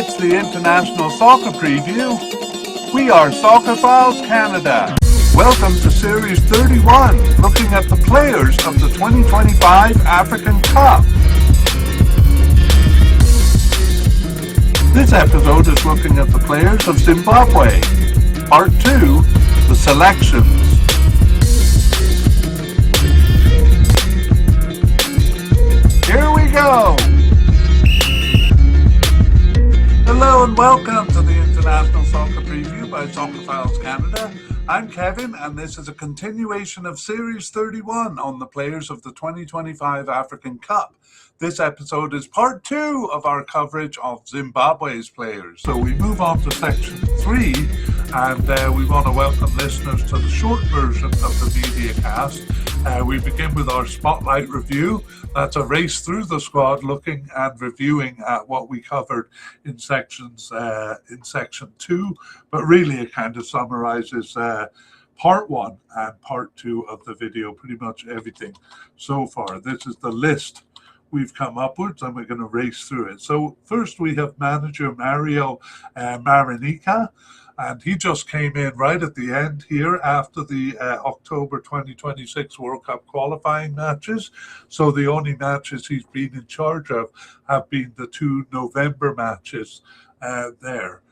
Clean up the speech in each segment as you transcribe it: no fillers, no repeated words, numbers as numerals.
It's the International Soccer Preview. We are Soccerphiles Canada. Welcome to Series 31, looking at the players of the 2025 African Cup. This episode is looking at the players of Zimbabwe. Part 2, the selections. Here we go! Hello and welcome to the International Soccer Preview by Soccerphiles Canada. I'm Kevin, and this is a continuation of Series 31 on the players of the 2025 African Cup. This episode is part 2 of our coverage of Zimbabwe's players. So we move on to section 3, and we want to welcome listeners to the short version of the mediacast. We begin with our spotlight review. That's a race through the squad, looking and reviewing at what we covered in section 2, but really it kind of summarizes part 1 and part 2 of the video, pretty much everything so far. This is the list we've come upwards, and we're going to race through it. So first we have manager Mario Marinica, and he just came in right at the end here after the October 2026 World Cup qualifying matches. So the only matches he's been in charge of have been the 2 November matches there.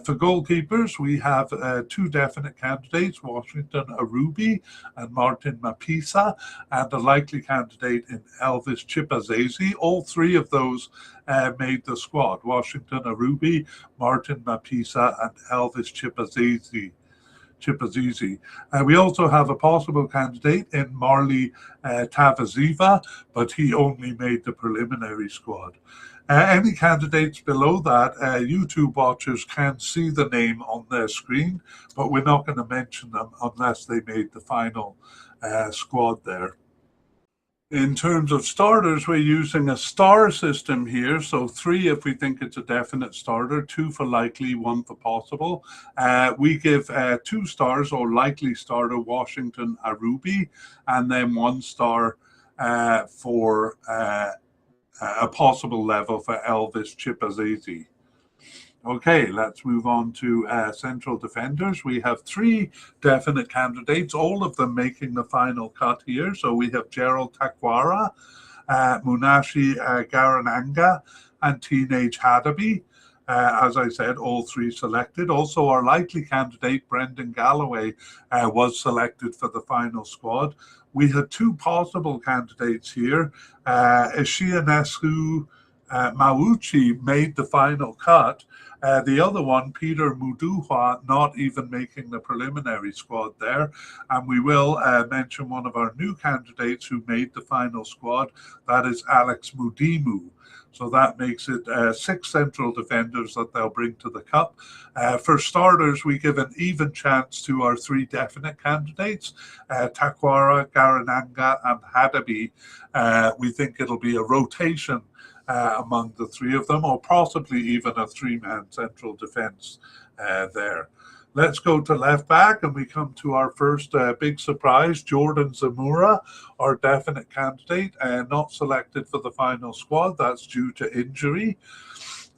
For goalkeepers, we have 2 definite candidates, Washington Arubi and Martin Mapisa, and a likely candidate in Elvis Chipazezi. All 3 of those made the squad, Washington Arubi, Martin Mapisa, and Elvis Chipazezi. We also have a possible candidate in Marley Tavaziva, but he only made the preliminary squad. Any candidates below that, YouTube watchers can see the name on their screen, but we're not going to mention them unless they made the final squad there. In terms of starters, we're using a star system here. So 3 if we think it's a definite starter, 2 for likely, 1 for possible. We give 2 stars or likely starter Washington Arubi, and then 1 star for a possible level for Elvis Chipazezi. Okay, let's move on to central defenders. We have 3 definite candidates, all of them making the final cut here. So we have Gerald Takwara, Munashi Garananga, and Teenage Hadabi. As I said, all 3 selected. Also, our likely candidate, Brendan Galloway, was selected for the final squad. We had 2 possible candidates here. Ishianescu Mauchi made the final cut. The other one, Peter Muduwa, not even making the preliminary squad there. And we will mention one of our new candidates who made the final squad. That is Alex Mudimu. So that makes it 6 central defenders that they'll bring to the Cup. For starters, we give an even chance to our 3 definite candidates, Takwara, Garananga, and Hadabi. We think it'll be a rotation among the 3 of them, or possibly even a 3-man central defense there. Let's go to left back, and we come to our first big surprise, Jordan Zamora, our definite candidate, not selected for the final squad. That's due to injury,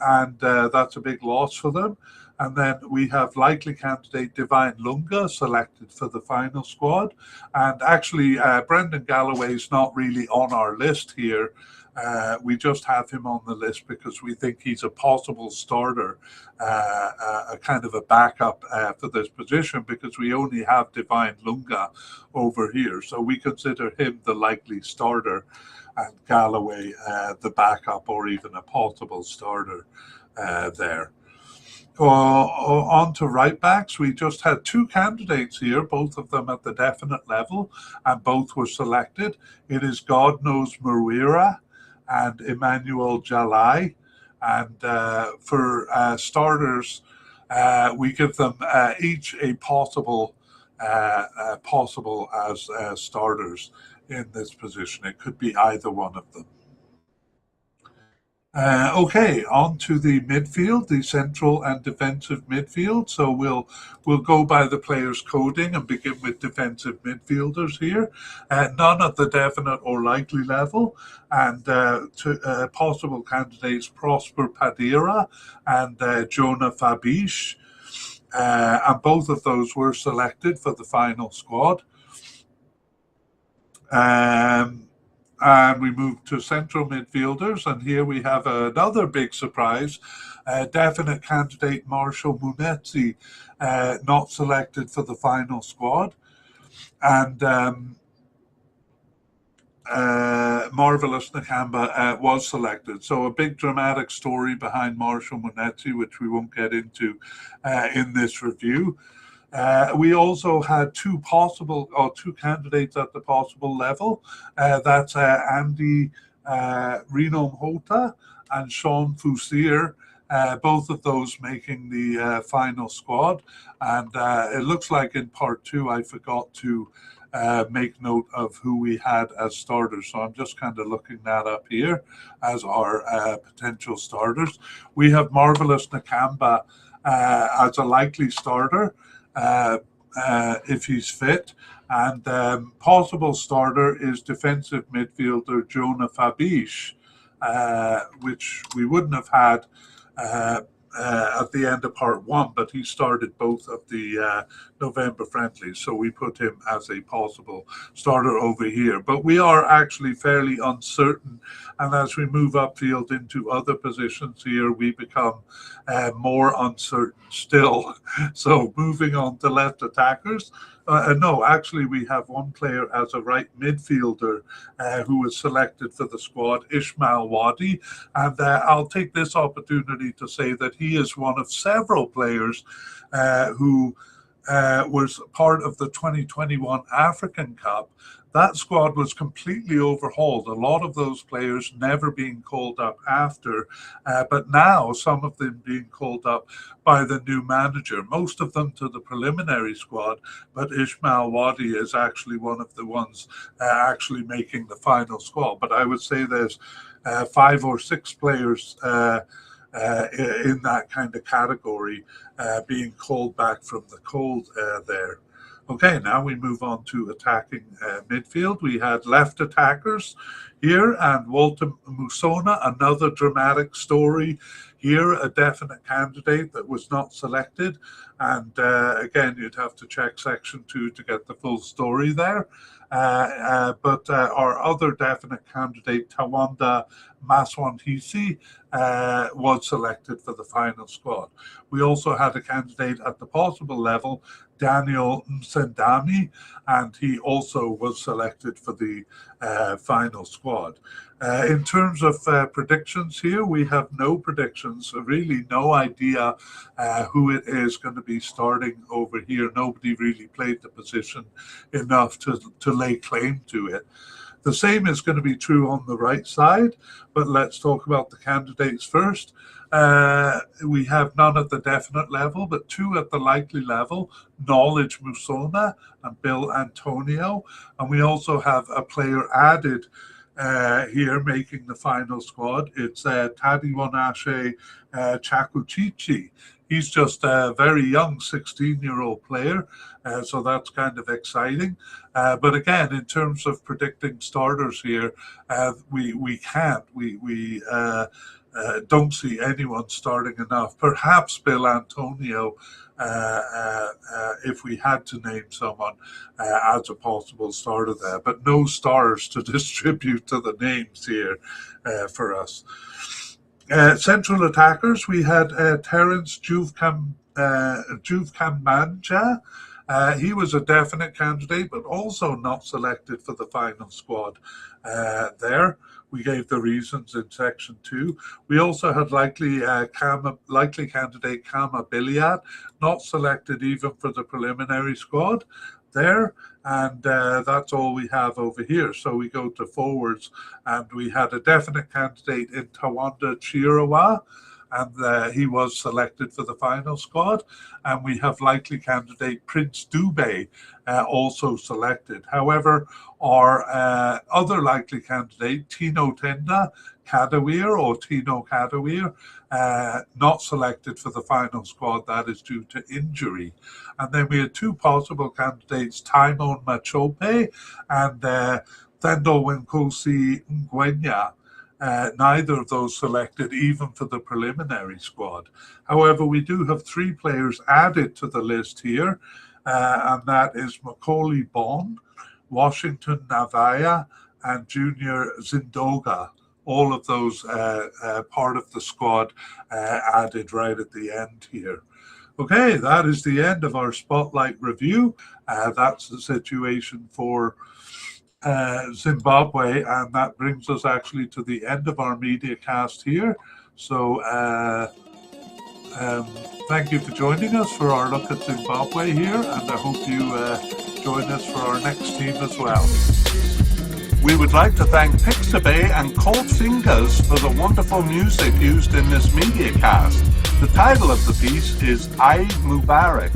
and that's a big loss for them. And then we have likely candidate Divine Lunga selected for the final squad. And actually, Brendan Galloway is not really on our list here. We just have him on the list because we think he's a possible starter, a kind of a backup for this position, because we only have Divine Lunga over here. So we consider him the likely starter and Galloway the backup or even a possible starter there. On to right backs, we just had 2 candidates here, both of them at the definite level, and both were selected. It is God Knows Murwira and Emmanuel Jalai. And for starters, we give them each a possible as starters in this position. It could be either one of them. Okay, on to the midfield, the central and defensive midfield. So we'll go by the players' coding and begin with defensive midfielders here. None at the definite or likely level, and possible candidates Prosper Padira and Jonah Fabish. And both of those were selected for the final squad. Um, and we move to central midfielders, and here we have another big surprise. Definite candidate Marshall Munetsi not selected for the final squad, and Marvelous Nakamba was selected. So a big dramatic story behind Marshall Munetsi, which we won't get into in this review. We also had two candidates at the possible level. That's Andy Reno Hota and Sean Fusir, both of those making the final squad. And it looks like in part two, I forgot to make note of who we had as starters. So I'm just kind of looking that up here as our potential starters. We have Marvelous Nakamba as a likely starter. If he's fit. And possible starter is defensive midfielder Jonah Fabish, which we wouldn't have had at the end of part one, but he started both of the November friendlies, so we put him as a possible starter over here. But we are actually fairly uncertain, and as we move upfield into other positions here, we become more uncertain still. So moving on to left attackers. No, actually, we have one player as a right midfielder who was selected for the squad, Ismail Wadi. And I'll take this opportunity to say that he is one of several players who was part of the 2021 African Cup. That squad was completely overhauled. A lot of those players never being called up after, but now some of them being called up by the new manager, most of them to the preliminary squad, but Ismail Wadi is actually one of the ones actually making the final squad. But I would say there's 5 or 6 players in that kind of category being called back from the cold there. Okay, now we move on to attacking midfield. We had left attackers here, and Walter Musona, another dramatic story here, a definite candidate that was not selected. And again, you'd have to check section 2 to get the full story there. But our other definite candidate, Tawanda Maswanhisi, was selected for the final squad. We also had a candidate at the possible level, Daniel Nsendami, and he also was selected for the final squad. In terms of predictions here, we have no predictions, really no idea who it is going to be starting over here. Nobody really played the position enough to lay claim to it. The same is going to be true on the right side, but let's talk about the candidates first. We have none at the definite level, but 2 at the likely level, Knowledge Musona and Bill Antonio. And we also have a player added here making the final squad. It's Tadiwonashe Chakuchichi. He's just a very young 16-year-old player, so that's kind of exciting. But again, in terms of predicting starters here, we can't. We don't see anyone starting enough. Perhaps Bill Antonio, if we had to name someone as a possible starter there, but no stars to distribute to the names here for us. Central attackers, we had Terence Juvkamanja. He was a definite candidate, but also not selected for the final squad there. We gave the reasons in section 2. We also had likely candidate Kama Biliat, not selected even for the preliminary squad there. And that's all we have over here. So we go to forwards, and we had a definite candidate in Tawanda Chirawa, and he was selected for the final squad. And we have likely candidate Prince Dubé also selected. However, our other likely candidate, Tino Tenda, Kadawir or Tino Kadawir, not selected for the final squad. That is due to injury. And then we had two possible candidates, Timon Machope and Thendo Winkosi Ngwenya. Neither of those selected even for the preliminary squad. However, we do have three players added to the list here, and that is Macaulay Bond, Washington Navaya, and Junior Zindoga. All of those part of the squad added right at the end here. Okay, that is the end of our Spotlight review. That's the situation for Zimbabwe, and that brings us actually to the end of our media cast here. So thank you for joining us for our look at Zimbabwe here, and I hope you join us for our next team as well. We would like to thank Pixabay and Cold Fingers for the wonderful music used in this media cast. The title of the piece is Eid Mubarak.